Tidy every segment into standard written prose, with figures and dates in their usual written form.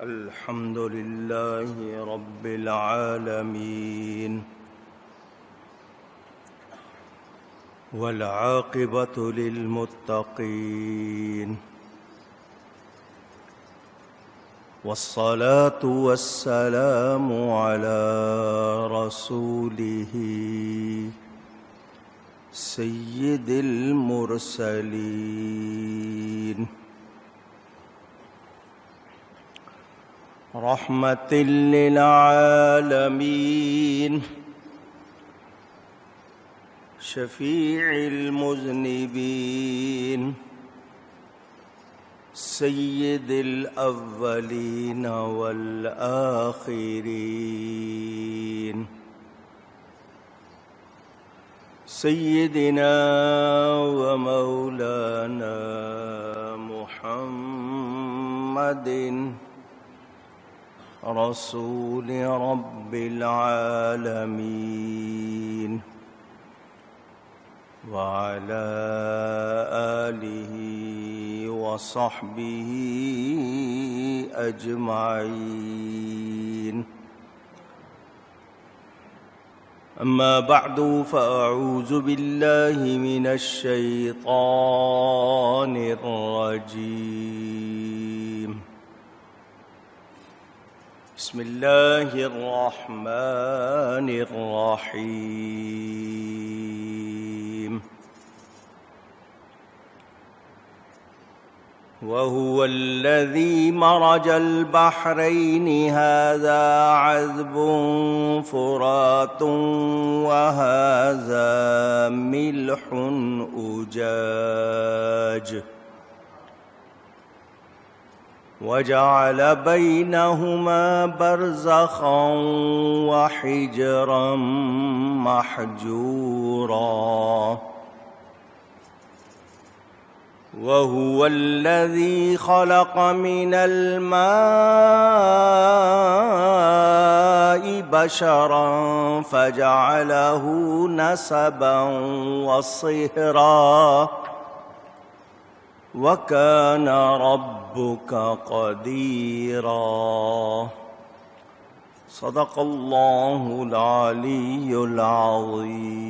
الحمد لله رب العالمين والعاقبة للمتقين والصلاة والسلام على رسوله سيد المرسلين رحمة للعالمين شفيع المذنبين سيد الأولين والآخرين سيدنا ومولانا محمد رسول رب العالمين وعلى آله وصحبه أجمعين. أما بعد فأعوذ بالله من الشيطان الرجيم. بسم الله الرحمن الرحيم. وهو الذي مرج البحرين هذا عذب فرات وهذا ملح أجاج وجعل بينهما برزخا وحجرا محجورا. وهو الذي خلق من الماء بشرا فجعله نسبا وصهرا وكان ربك قديرا. صدق الله العلي العظيم.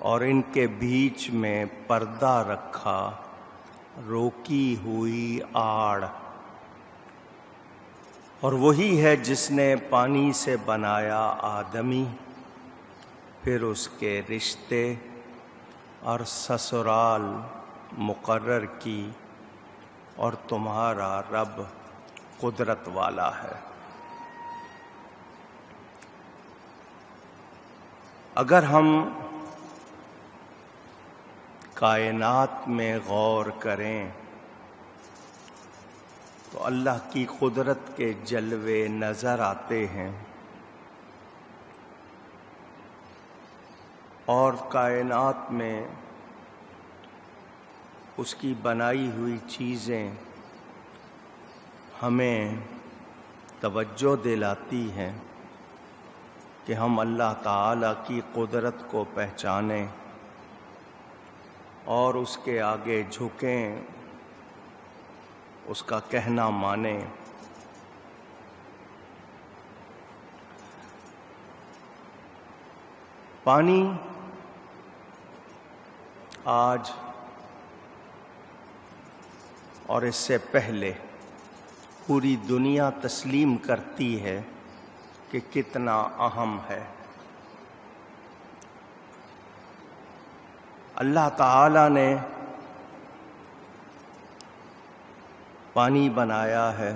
اور ان کے بیچ میں پردہ رکھا، روکی ہوئی آڑ، اور وہی ہے جس نے پانی سے بنایا آدمی، پھر اس کے رشتے اور سسرال مقرر کی، اور تمہارا رب قدرت والا ہے۔ اگر ہم کائنات میں غور کریں تو اللہ کی قدرت کے جلوے نظر آتے ہیں، اور کائنات میں اس کی بنائی ہوئی چیزیں ہمیں توجہ دلاتی ہیں کہ ہم اللہ تعالیٰ کی قدرت کو پہچانیں اور اس کے آگے جھکیں، اس کا کہنا مانیں۔ پانی آج اور اس سے پہلے پوری دنیا تسلیم کرتی ہے کہ کتنا اہم ہے۔ اللہ تعالیٰ نے پانی بنایا ہے،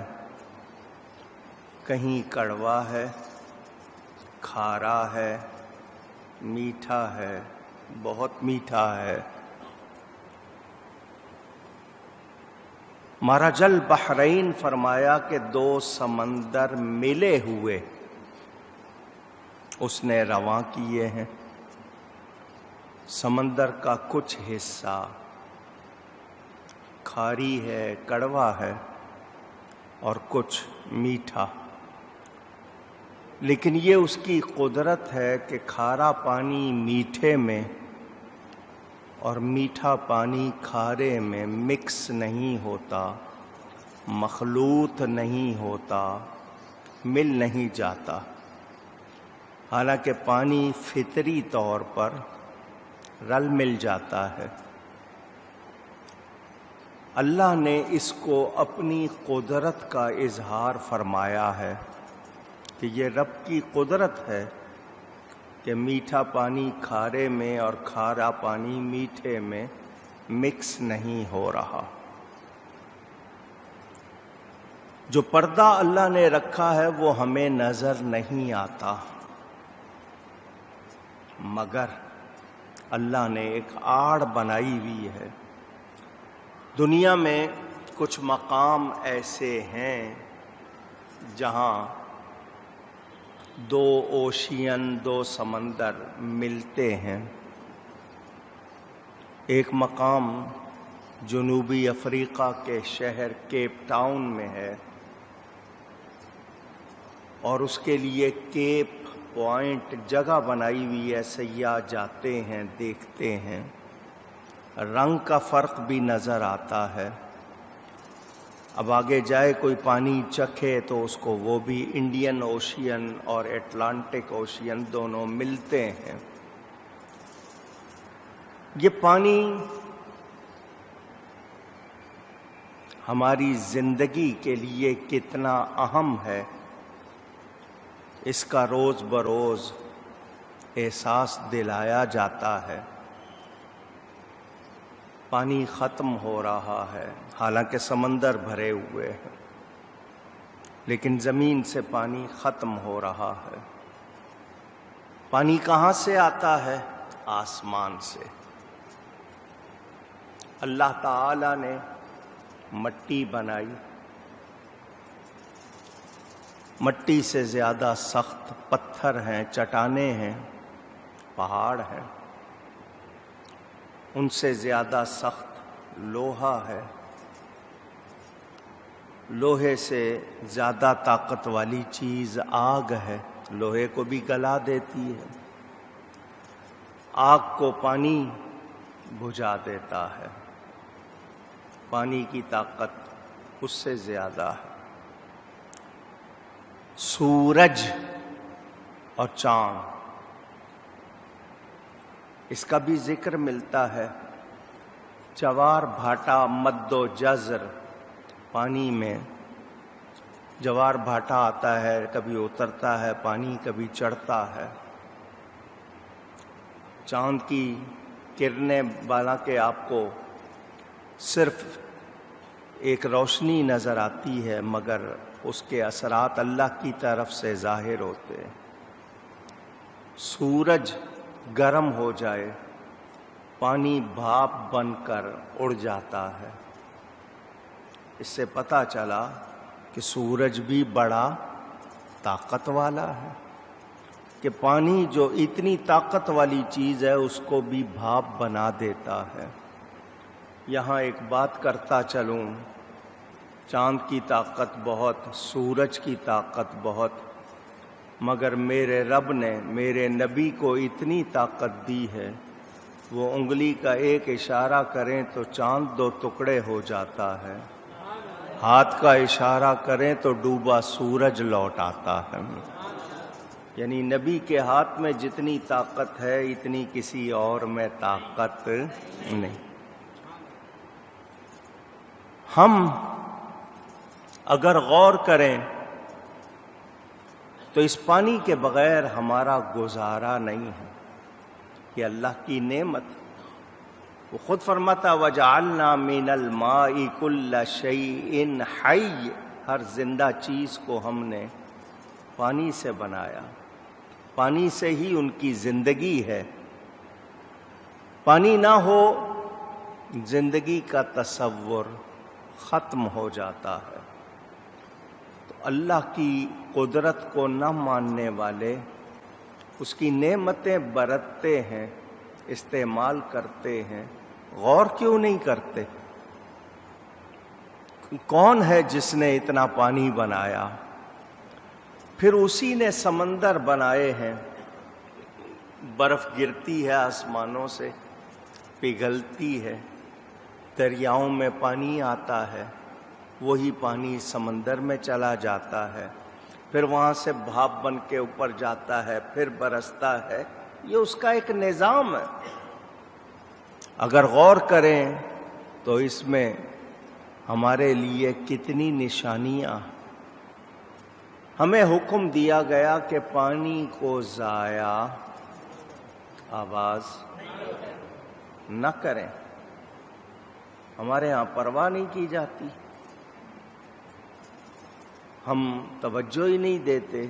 کہیں کڑوا ہے، کھارا ہے، میٹھا ہے، بہت میٹھا ہے۔ مرج البحرین فرمایا کہ دو سمندر ملے ہوئے اس نے رواں کیے ہیں۔ سمندر کا کچھ حصہ کھاری ہے، کڑوا ہے، اور کچھ میٹھا، لیکن یہ اس کی قدرت ہے کہ کھارا پانی میٹھے میں اور میٹھا پانی کھارے میں مکس نہیں ہوتا، مخلوط نہیں ہوتا، مل نہیں جاتا، حالانکہ پانی فطری طور پر رل مل جاتا ہے۔ اللہ نے اس کو اپنی قدرت کا اظہار فرمایا ہے کہ یہ رب کی قدرت ہے کہ میٹھا پانی کھارے میں اور کھارا پانی میٹھے میں مکس نہیں ہو رہا۔ جو پردہ اللہ نے رکھا ہے وہ ہمیں نظر نہیں آتا، مگر اللہ نے ایک آڑ بنائی ہوئی ہے۔ دنیا میں کچھ مقام ایسے ہیں جہاں دو اوشین، دو سمندر ملتے ہیں۔ ایک مقام جنوبی افریقہ کے شہر کیپ ٹاؤن میں ہے، اور اس کے لیے کیپ پوائنٹ جگہ بنائی ہوئی ہے، سیاح جاتے ہیں، دیکھتے ہیں۔ رنگ کا فرق بھی نظر آتا ہے۔ اب آگے جائے کوئی پانی چکھے تو اس کو وہ بھی انڈین اوشین اور اٹلانٹک اوشین دونوں ملتے ہیں۔ یہ پانی ہماری زندگی کے لیے کتنا اہم ہے، اس کا روز بروز احساس دلایا جاتا ہے۔ پانی ختم ہو رہا ہے، حالانکہ سمندر بھرے ہوئے ہیں، لیکن زمین سے پانی ختم ہو رہا ہے۔ پانی کہاں سے آتا ہے؟ آسمان سے۔ اللہ تعالیٰ نے مٹی بنائی، مٹی سے زیادہ سخت پتھر ہیں، چٹانیں ہیں، پہاڑ ہیں، ان سے زیادہ سخت لوہا ہے، لوہے سے زیادہ طاقت والی چیز آگ ہے، لوہے کو بھی گلا دیتی ہے، آگ کو پانی بجھا دیتا ہے، پانی کی طاقت اس سے زیادہ ہے۔ سورج اور چاند، اس کا بھی ذکر ملتا ہے۔ جوار بھاٹا مد و جزر، پانی میں جوار بھاٹا آتا ہے، کبھی اترتا ہے پانی، کبھی چڑھتا ہے۔ چاند کی کرنیں بالا کے آپ کو صرف ایک روشنی نظر آتی ہے، مگر اس کے اثرات اللہ کی طرف سے ظاہر ہوتے ہیں۔ سورج گرم ہو جائے، پانی بھاپ بن کر اڑ جاتا ہے۔ اس سے پتہ چلا کہ سورج بھی بڑا طاقت والا ہے، کہ پانی جو اتنی طاقت والی چیز ہے اس کو بھی بھاپ بنا دیتا ہے۔ یہاں ایک بات کرتا چلوں، چاند کی طاقت بہت، سورج کی طاقت بہت، مگر میرے رب نے میرے نبی کو اتنی طاقت دی ہے، وہ انگلی کا ایک اشارہ کریں تو چاند 2 ٹکڑے ہو جاتا ہے، ہاتھ کا اشارہ کریں تو ڈوبا سورج لوٹ آتا ہے۔ یعنی نبی کے ہاتھ میں جتنی طاقت ہے اتنی کسی اور میں طاقت نہیں۔ ہم اگر غور کریں تو اس پانی کے بغیر ہمارا گزارا نہیں ہے۔ یہ اللہ کی نعمت، وہ خود فرماتا وَجَعَلْنَا مِنَ الْمَاءِ كُلَّ شَيْءٍ حَيٍّ، ہر زندہ چیز کو ہم نے پانی سے بنایا، پانی سے ہی ان کی زندگی ہے۔ پانی نہ ہو زندگی کا تصور ختم ہو جاتا ہے۔ تو اللہ کی قدرت کو نہ ماننے والے اس کی نعمتیں برتتے ہیں، استعمال کرتے ہیں، غور کیوں نہیں کرتے؟ کون ہے جس نے اتنا پانی بنایا؟ پھر اسی نے سمندر بنائے ہیں، برف گرتی ہے آسمانوں سے، پگھلتی ہے، دریاؤں میں پانی آتا ہے، وہی پانی سمندر میں چلا جاتا ہے، پھر وہاں سے بھاپ بن کے اوپر جاتا ہے، پھر برستا ہے۔ یہ اس کا ایک نظام ہے۔ اگر غور کریں تو اس میں ہمارے لیے کتنی نشانیاں۔ ہمیں حکم دیا گیا کہ پانی کو ضائع آواز نہ کریں۔ ہمارے ہاں پرواہ نہیں کی جاتی، ہم توجہ ہی نہیں دیتے۔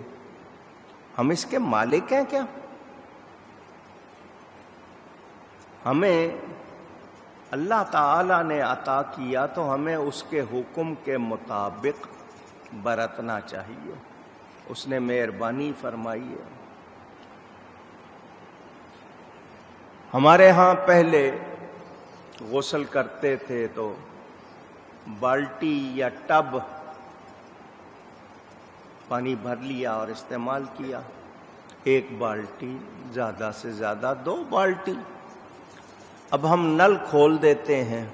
ہم اس کے مالک ہیں کیا؟ ہمیں اللہ تعالی نے عطا کیا تو ہمیں اس کے حکم کے مطابق برتنا چاہیے۔ اس نے مہربانی فرمائی ہے۔ ہمارے ہاں پہلے غسل کرتے تھے تو بالٹی یا ٹب پانی بھر لیا اور استعمال کیا، 1 بالٹی، زیادہ سے زیادہ 2 بالٹی۔ اب ہم نل کھول دیتے ہیں،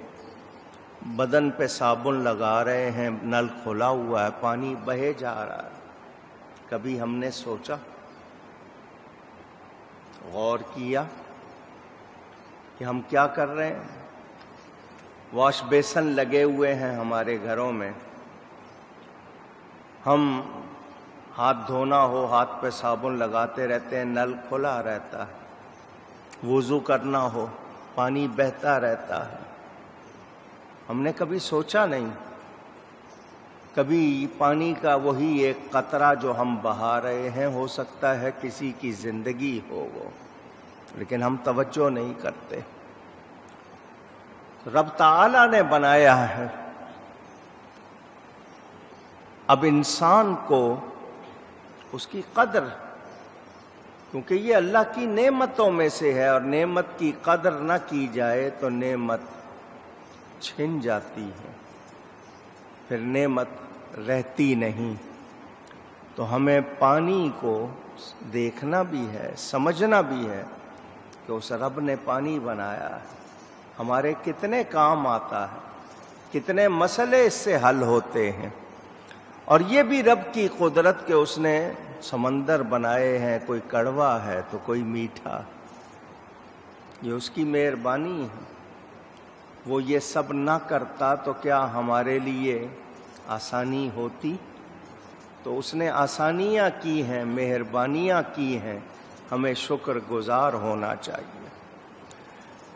بدن پہ صابن لگا رہے ہیں، نل کھولا ہوا ہے، پانی بہے جا رہا ہے۔ کبھی ہم نے سوچا، غور کیا کہ ہم کیا کر رہے ہیں؟ واش بیسن لگے ہوئے ہیں ہمارے گھروں میں، ہم ہاتھ دھونا ہو ہاتھ پہ صابن لگاتے رہتے ہیں، نل کھلا رہتا ہے، وضو کرنا ہو پانی بہتا رہتا ہے۔ ہم نے کبھی سوچا نہیں، کبھی پانی کا وہی ایک قطرہ جو ہم بہا رہے ہیں ہو سکتا ہے کسی کی زندگی ہو وہ، لیکن ہم توجہ نہیں کرتے۔ رب تعالی نے بنایا ہے، اب انسان کو اس کی قدر، کیونکہ یہ اللہ کی نعمتوں میں سے ہے، اور نعمت کی قدر نہ کی جائے تو نعمت چھن جاتی ہے، پھر نعمت رہتی نہیں۔ تو ہمیں پانی کو دیکھنا بھی ہے، سمجھنا بھی ہے کہ اس رب نے پانی بنایا ہے، ہمارے کتنے کام آتا ہے، کتنے مسئلے اس سے حل ہوتے ہیں۔ اور یہ بھی رب کی قدرت کہ اس نے سمندر بنائے ہیں، کوئی کڑوا ہے تو کوئی میٹھا، یہ اس کی مہربانی ہے. وہ یہ سب نہ کرتا تو کیا ہمارے لیے آسانی ہوتی؟ تو اس نے آسانیاں کی ہیں، مہربانیاں کی ہیں، ہمیں شکر گزار ہونا چاہیے.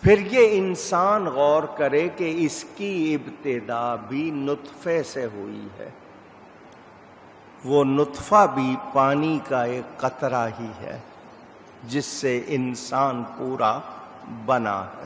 پھر یہ انسان غور کرے کہ اس کی ابتدا بھی نطفے سے ہوئی ہے. وہ نطفہ بھی پانی کا ایک قطرہ ہی ہے جس سے انسان پورا بنا ہے.